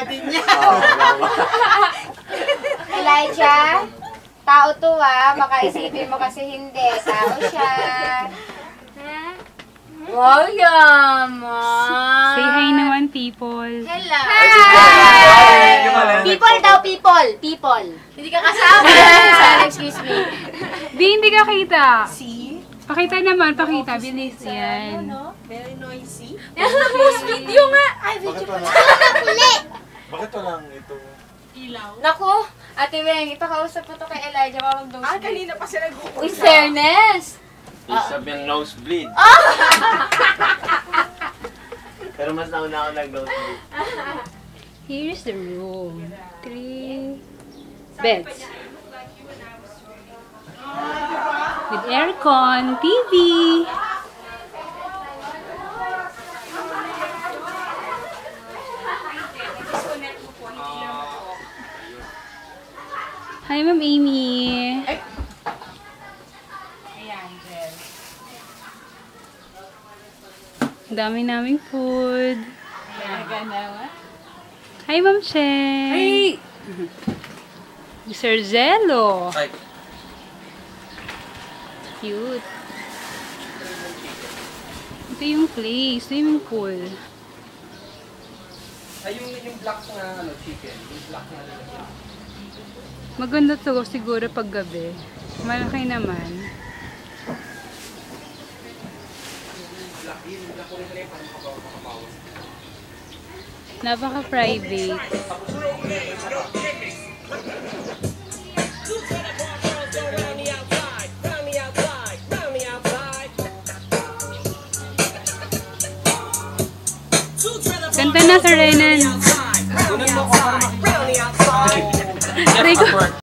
din niya. Elijah, tao to baka isipin mo kasi hindi. Tao siya. Wow, yaman. Say hi naman, people. Hello. Hi! People daw, people. People. Hindi ka kasama. Sorry, excuse me. Di, hindi ka kita. See? Pakita naman, pakita. Bilis yan. Very noisy. Post video nga. Ay, video pa. Bakit walang ito? Naku, Ate Weng, ipakausap ko to kay Elijah. Mag-nosebleed. Kanina pa sila nag-uusap. Uy, fairness. Sabi yung nosebleed. Pero mas nauna ako nag-nosebleed. Here's the room. 3 beds. With aircon, TV. Hi, Ma'am Amy. Ayan, Jel. Ang dami naming food. Ganawa. Hi, Ma'am Cheng. Hey! Sir Zello. Ay, Cute. Ito yung place, swimming pool. Ay, yung black na chicken. Yung black na Maganda to siguro pag gabi. Malaki naman. Napaka-private. Ganda na, Sir Renan. Kunin mo ko para makita. Record.